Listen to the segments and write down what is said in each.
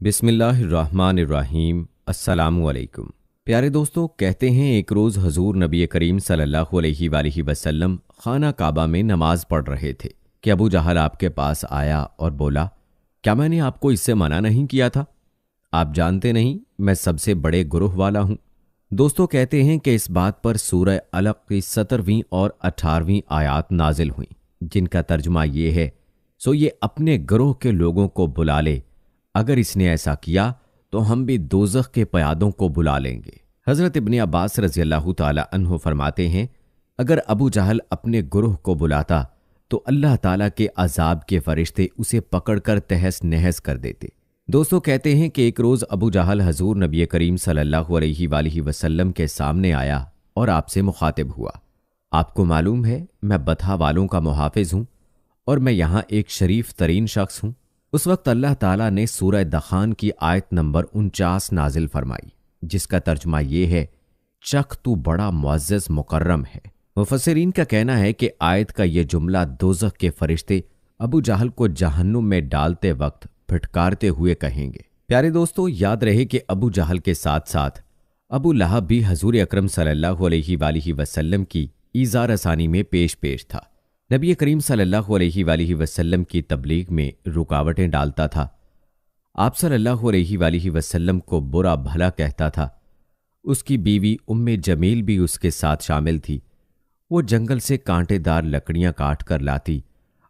بسم اللہ الرحمن الرحیم۔ السلام علیکم پیارے دوستو، کہتے ہیں ایک روز حضور نبی کریم صلی اللہ علیہ وآلہ وسلم خانہ کعبہ میں نماز پڑھ رہے تھے کہ ابو جہل آپ کے پاس آیا اور بولا، کیا میں نے آپ کو اس سے منع نہیں کیا تھا؟ آپ جانتے نہیں میں سب سے بڑے گروہ والا ہوں۔ دوستو، کہتے ہیں کہ اس بات پر سورہ علق کی 17ویں اور 18ویں آیات نازل ہوئیں، جن کا ترجمہ یہ ہے، سو یہ اپنے گروہ کے لوگوں کو بلا لے، اگر اس نے ایسا کیا تو ہم بھی دوزخ کے پیادوں کو بلا لیں گے۔ حضرت ابن عباس رضی اللہ تعالی عنہ فرماتے ہیں، اگر ابو جہل اپنے گروہ کو بلاتا تو اللہ تعالیٰ کے عذاب کے فرشتے اسے پکڑ کر تہس نہس کر دیتے۔ دوستو، کہتے ہیں کہ ایک روز ابو جہل حضور نبی کریم صلی اللہ علیہ وآلہ وسلم کے سامنے آیا اور آپ سے مخاطب ہوا۔ آپ کو معلوم ہے میں بطحہ والوں کا محافظ ہوں اور میں یہاں ایک شریف ترین شخص ہوں۔ اس وقت اللہ تعالیٰ نے سورہ دخان کی آیت نمبر 49 نازل فرمائی، جس کا ترجمہ یہ ہے، چک تو بڑا معزز مکرم ہے۔ مفسرین کا کہنا ہے کہ آیت کا یہ جملہ دوزخ کے فرشتے ابو جہل کو جہنم میں ڈالتے وقت پھٹکارتے ہوئے کہیں گے۔ پیارے دوستو، یاد رہے کہ ابو جہل کے ساتھ ساتھ ابو لہب بھی حضور اکرم صلی اللہ علیہ وآلہ وسلم کی ایذا رسانی میں پیش تھا۔ نبی کریم صلی اللہ علیہ وآلہ وسلم کی تبلیغ میں رکاوٹیں ڈالتا تھا۔ آپ صلی اللہ علیہ وآلہ وسلم کو برا بھلا کہتا تھا۔ اس کی بیوی ام جمیل بھی اس کے ساتھ شامل تھی۔ وہ جنگل سے کانٹے دار لکڑیاں کاٹ کر لاتی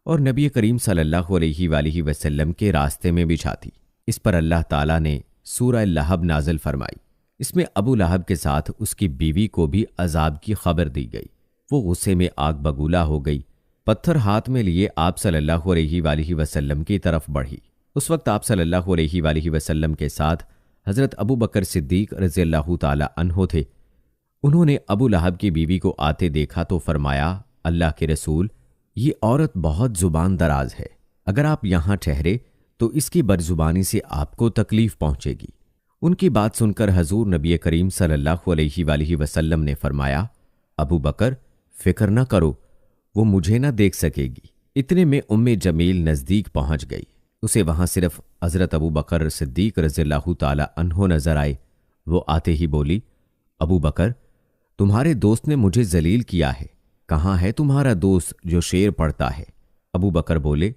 اور نبی کریم صلی اللہ علیہ وآلہ وسلم کے راستے میں بچھاتی۔ اس پر اللہ تعالیٰ نے سورہ لہب نازل فرمائی۔ اس میں ابو لہب کے ساتھ اس کی بیوی کو بھی عذاب کی خبر دی گئی۔ وہ غصے میں آگ بگولا ہو گئی، پتھر ہاتھ میں لیے آپ صلی اللہ علیہ وآلہ وسلم کی طرف بڑھی۔ اس وقت آپ صلی اللہ علیہ وآلہ وسلم کے ساتھ حضرت ابو بکر صدیق رضی اللہ تعالی عنہ تھے۔ انہوں نے ابو لہب کی بیوی کو آتے دیکھا تو فرمایا، اللہ کے رسول، یہ عورت بہت زبان دراز ہے، اگر آپ یہاں ٹھہرے تو اس کی بدزبانی سے آپ کو تکلیف پہنچے گی۔ ان کی بات سن کر حضور نبی کریم صلی اللہ علیہ وآلہ وسلم نے فرمایا، ابو بکر فکر نہ کرو، وہ مجھے نہ دیکھ سکے گی۔ اتنے میں ام جمیل نزدیک پہنچ گئی۔ اسے وہاں صرف حضرت ابو بکر صدیق رضی اللہ تعالی عنہ نظر آئے۔ وہ آتے ہی بولی، ابو بکر، تمہارے دوست نے مجھے ذلیل کیا ہے، کہاں ہے تمہارا دوست جو شعر پڑھتا ہے؟ ابو بکر بولے،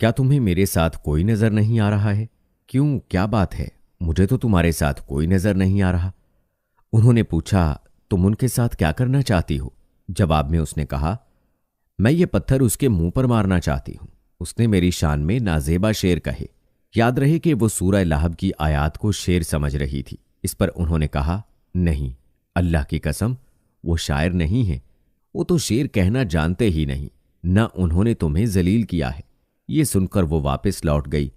کیا تمہیں میرے ساتھ کوئی نظر نہیں آ رہا ہے؟ کیوں، کیا بات ہے؟ مجھے تو تمہارے ساتھ کوئی نظر نہیں آ رہا۔ انہوں نے پوچھا، تم ان کے ساتھ کیا کرنا چاہتی ہو؟ جواب میں اس نے کہا، میں یہ پتھر اس کے منہ پر مارنا چاہتی ہوں۔ اس نے میری شان میں نازیبا شعر کہے۔ یاد رہے کہ وہ سورہ لہب کی آیات کو شعر سمجھ رہی تھی۔ اس پر انہوں نے کہا، نہیں، اللہ کی قسم، وہ شاعر نہیں ہے، وہ تو شعر کہنا جانتے ہی نہیں، نہ انہوں نے تمہیں ذلیل کیا ہے۔ یہ سن کر وہ واپس لوٹ گئی۔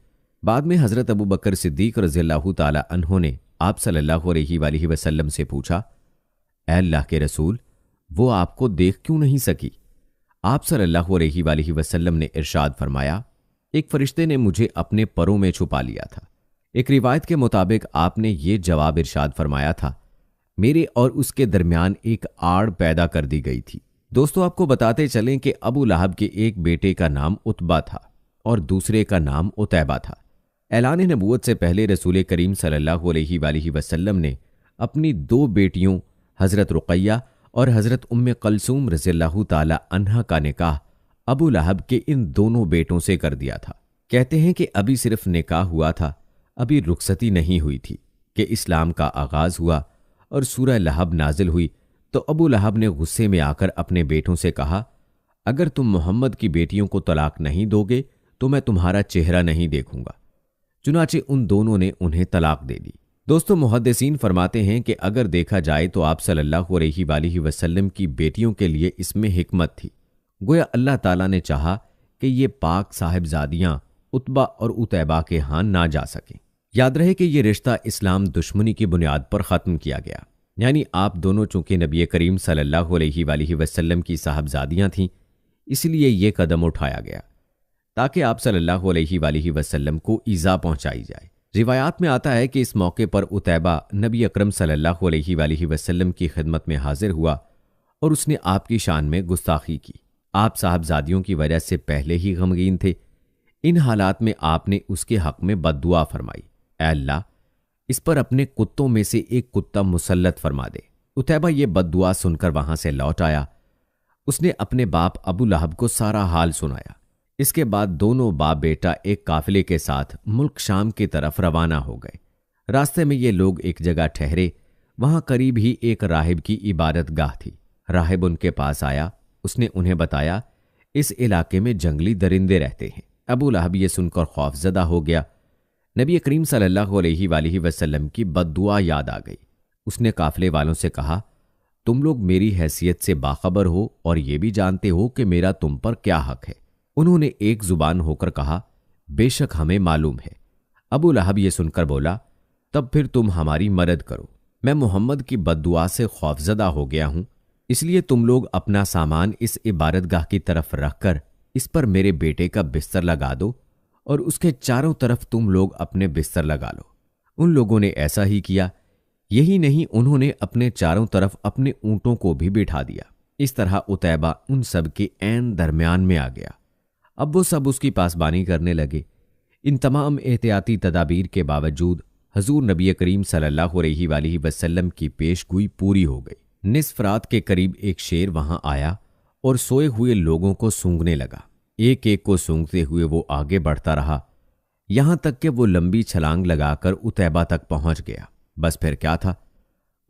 بعد میں حضرت ابو بکر صدیق رضی اللہ تعالی عنہ نے آپ صلی اللہ علیہ وآلہ وسلم سے پوچھا، اے اللہ کے رسول، وہ آپ کو دیکھ کیوں نہیں سکی؟ آپ صلی اللہ علیہ وآلہ وسلم نے ارشاد فرمایا، ایک فرشتے نے مجھے اپنے پروں میں چھپا لیا تھا۔ ایک روایت کے مطابق آپ نے یہ جواب ارشاد فرمایا تھا، میرے اور اس کے درمیان ایک آڑ پیدا کر دی گئی تھی۔ دوستو، آپ کو بتاتے چلیں کہ ابو لہب کے ایک بیٹے کا نام عتبہ تھا اور دوسرے کا نام عتیبہ تھا۔ اعلان نبوت سے پہلے رسول کریم صلی اللہ علیہ وآلہ وسلم نے اپنی دو بیٹیوں حضرت رقیہ اور حضرت ام کلثوم رضی اللہ تعالی عنہا کا نکاح ابو لہب کے ان دونوں بیٹوں سے کر دیا تھا۔ کہتے ہیں کہ ابھی صرف نکاح ہوا تھا، ابھی رخصتی نہیں ہوئی تھی کہ اسلام کا آغاز ہوا اور سورہ لہب نازل ہوئی تو ابو لہب نے غصے میں آ کر اپنے بیٹوں سے کہا، اگر تم محمد کی بیٹیوں کو طلاق نہیں دو گے تو میں تمہارا چہرہ نہیں دیکھوں گا۔ چنانچہ ان دونوں نے انہیں طلاق دے دی۔ دوستو، محدثین فرماتے ہیں کہ اگر دیکھا جائے تو آپ صلی اللہ علیہ وآلہ وسلم کی بیٹیوں کے لیے اس میں حکمت تھی۔ گویا اللہ تعالیٰ نے چاہا کہ یہ پاک صاحبزادیاں عتبہ اور عتیبہ کے ہاں نہ جا سکیں۔ یاد رہے کہ یہ رشتہ اسلام دشمنی کی بنیاد پر ختم کیا گیا، یعنی آپ دونوں چونکہ نبی کریم صلی اللہ علیہ وآلہ وسلم کی صاحبزادیاں تھیں، اس لیے یہ قدم اٹھایا گیا تاکہ آپ صلی اللہ علیہ وآلہ وسلم کو ایذا پہنچائی جائے۔ روایات میں آتا ہے کہ اس موقع پر عتیبہ نبی اکرم صلی اللہ علیہ وآلہ وسلم کی خدمت میں حاضر ہوا اور اس نے آپ کی شان میں گستاخی کی۔ آپ صاحبزادیوں کی وجہ سے پہلے ہی غمگین تھے۔ ان حالات میں آپ نے اس کے حق میں بد دعا فرمائی۔ اے اللہ اس پر اپنے کتوں میں سے ایک کتا مسلط فرما دے۔ عتیبہ یہ بد دعا سن کر وہاں سے لوٹ آیا۔ اس نے اپنے باپ ابو لہب کو سارا حال سنایا۔ اس کے بعد دونوں باپ بیٹا ایک قافلے کے ساتھ ملک شام کی طرف روانہ ہو گئے۔ راستے میں یہ لوگ ایک جگہ ٹھہرے، وہاں قریب ہی ایک راہب کی عبادت گاہ تھی۔ راہب ان کے پاس آیا، اس نے انہیں بتایا اس علاقے میں جنگلی درندے رہتے ہیں۔ ابو لہب یہ سن کر خوف زدہ ہو گیا۔ نبی کریم صلی اللہ علیہ وآلہ وسلم کی بد دعا یاد آ گئی۔ اس نے قافلے والوں سے کہا تم لوگ میری حیثیت سے باخبر ہو اور یہ بھی جانتے ہو کہ میرا تم پر کیا حق ہے۔ انہوں نے ایک زبان ہو کر کہا بے شک ہمیں معلوم ہے۔ ابو لہب یہ سن کر بولا تب پھر تم ہماری مدد کرو، میں محمد کی بد دعا سے خوف زدہ ہو گیا ہوں، اس لیے تم لوگ اپنا سامان اس عبادت گاہ کی طرف رکھ کر اس پر میرے بیٹے کا بستر لگا دو اور اس کے چاروں طرف تم لوگ اپنے بستر لگا لو۔ ان لوگوں نے ایسا ہی کیا۔ یہی نہیں، انہوں نے اپنے چاروں طرف اپنے اونٹوں کو بھی بٹھا دیا۔ اس طرح عتیبہ ان سب کے عین درمیان میں آ گیا۔ اب وہ سب اس کی پاسبانی کرنے لگے۔ ان تمام احتیاطی تدابیر کے باوجود حضور نبی کریم صلی اللہ علیہ وآلہ وسلم کی پیش گوئی پوری ہو گئی۔ نصف رات کے قریب ایک شیر وہاں آیا اور سوئے ہوئے لوگوں کو سونگنے لگا۔ ایک ایک کو سونگتے ہوئے وہ آگے بڑھتا رہا، یہاں تک کہ وہ لمبی چھلانگ لگا کر عتیبہ تک پہنچ گیا۔ بس پھر کیا تھا،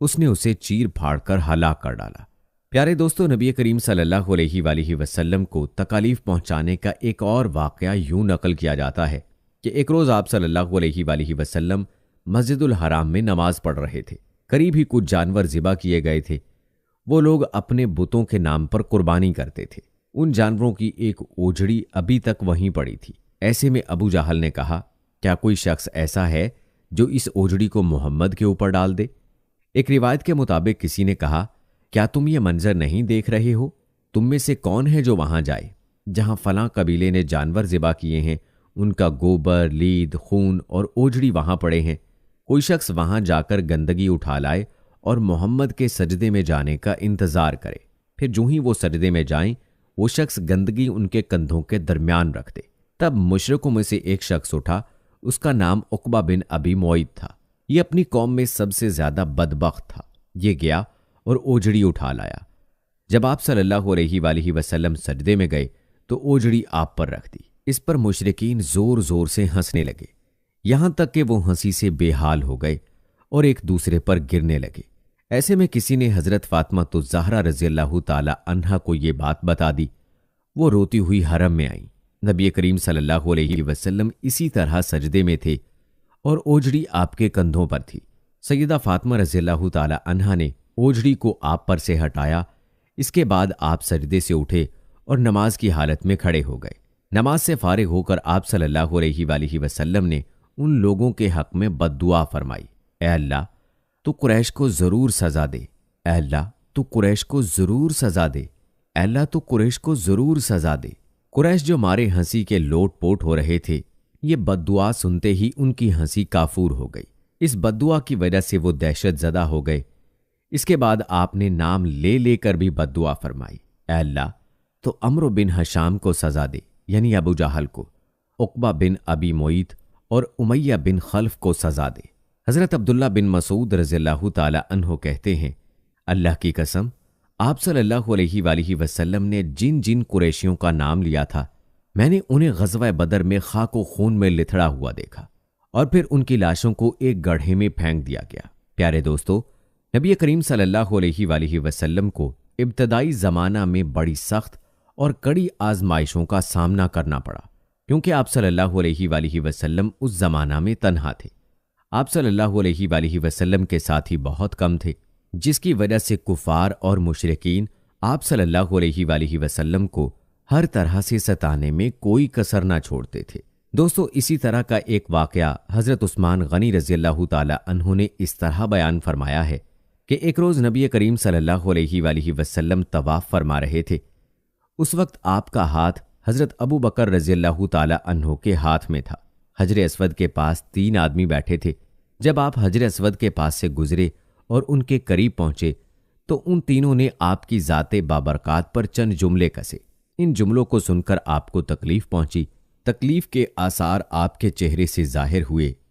اس نے اسے چیر پھاڑ کر ہلاک کر ڈالا۔ پیارے دوستو، نبی کریم صلی اللہ علیہ وآلہ وسلم کو تکالیف پہنچانے کا ایک اور واقعہ یوں نقل کیا جاتا ہے کہ ایک روز آپ صلی اللہ علیہ وآلہ وسلم مسجد الحرام میں نماز پڑھ رہے تھے۔ قریب ہی کچھ جانور ذبح کیے گئے تھے۔ وہ لوگ اپنے بتوں کے نام پر قربانی کرتے تھے۔ ان جانوروں کی ایک اوجڑی ابھی تک وہیں پڑی تھی۔ ایسے میں ابو جہل نے کہا کیا کوئی شخص ایسا ہے جو اس اوجڑی کو محمد کے اوپر ڈال دے؟ ایک روایت کے مطابق کسی نے کہا کیا تم یہ منظر نہیں دیکھ رہے ہو؟ تم میں سے کون ہے جو وہاں جائے جہاں فلاں قبیلے نے جانور ذبح کیے ہیں، ان کا گوبر، لید، خون اور اوجڑی وہاں پڑے ہیں؟ کوئی شخص وہاں جا کر گندگی اٹھا لائے اور محمد کے سجدے میں جانے کا انتظار کرے، پھر جو ہی وہ سجدے میں جائیں وہ شخص گندگی ان کے کندھوں کے درمیان رکھ دے۔ تب مشرکوں میں سے ایک شخص اٹھا، اس کا نام عقبہ بن ابی معیط تھا۔ یہ اپنی قوم میں سب سے زیادہ بدبخت تھا۔ یہ گیا اور اوجڑی اٹھا لایا۔ جب آپ صلی اللہ علیہ وآلہ وسلم سجدے میں گئے تو اوجڑی آپ پر رکھ دی۔ اس پر مشرکین زور زور سے ہنسنے لگے، یہاں تک کہ وہ ہنسی سے بے حال ہو گئے اور ایک دوسرے پر گرنے لگے۔ ایسے میں کسی نے حضرت فاطمہ الزہرا رضی اللہ تعالی عنہا کو یہ بات بتا دی۔ وہ روتی ہوئی حرم میں آئیں۔ نبی کریم صلی اللہ علیہ وسلم اسی طرح سجدے میں تھے اور اوجڑی آپ کے کندھوں پر تھی۔ سیدہ فاطمہ رضی اللہ تعالی عنہا نے اوجڑی کو آپ پر سے ہٹایا۔ اس کے بعد آپ سجدے سے اٹھے اور نماز کی حالت میں کھڑے ہو گئے۔ نماز سے فارغ ہو کر آپ صلی اللہ علیہ وآلہ وسلم نے ان لوگوں کے حق میں بد دعا فرمائی، اے اللہ تو قریش کو ضرور سزا دے، اے اللہ تو قریش کو ضرور سزا دے، اے اللہ تو قریش کو ضرور سزا دے۔ قریش جو مارے ہنسی کے لوٹ پوٹ ہو رہے تھے، یہ بد دعا سنتے ہی ان کی ہنسی کافور ہو گئی۔ اس بد دعا کی وجہ سے وہ دہشت زدہ ہو گئے۔ اس کے بعد آپ نے نام لے لے کر بھی بد دعا فرمائی، اے اللہ تو عمرو بن ہشام کو سزا دے، یعنی ابو جہل کو، عقبہ بن ابی معیط اور امیہ بن خلف کو سزا دے۔ حضرت عبداللہ بن مسعود رضی اللہ تعالی عنہ کہتے ہیں اللہ کی قسم، آپ صلی اللہ علیہ وآلہ وسلم نے جن جن قریشیوں کا نام لیا تھا، میں نے انہیں غزوہ بدر میں خاک و خون میں لتھڑا ہوا دیکھا اور پھر ان کی لاشوں کو ایک گڑھے میں پھینک دیا گیا۔ پیارے دوستو، نبی کریم صلی اللہ علیہ وآلہ وسلم کو ابتدائی زمانہ میں بڑی سخت اور کڑی آزمائشوں کا سامنا کرنا پڑا، کیونکہ آپ صلی اللہ علیہ وآلہ وسلم اس زمانہ میں تنہا تھے۔ آپ صلی اللہ علیہ وآلہ وسلم کے ساتھی بہت کم تھے، جس کی وجہ سے کفار اور مشرکین آپ صلی اللہ علیہ وآلہ وسلم کو ہر طرح سے ستانے میں کوئی کسر نہ چھوڑتے تھے۔ دوستو، اسی طرح کا ایک واقعہ حضرت عثمان غنی رضی اللہ تعالی عنہ نے اس طرح بیان فرمایا ہے کہ ایک روز نبی کریم صلی اللہ علیہ وآلہ وسلم طواف فرما رہے تھے۔ اس وقت آپ کا ہاتھ حضرت ابو بکر رضی اللہ تعالی عنہ کے ہاتھ میں تھا۔ حجر اسود کے پاس 3 آدمی بیٹھے تھے۔ جب آپ حجر اسود کے پاس سے گزرے اور ان کے قریب پہنچے تو ان تینوں نے آپ کی ذات بابرکات پر چند جملے کسے۔ ان جملوں کو سن کر آپ کو تکلیف پہنچی۔ تکلیف کے آثار آپ کے چہرے سے ظاہر ہوئے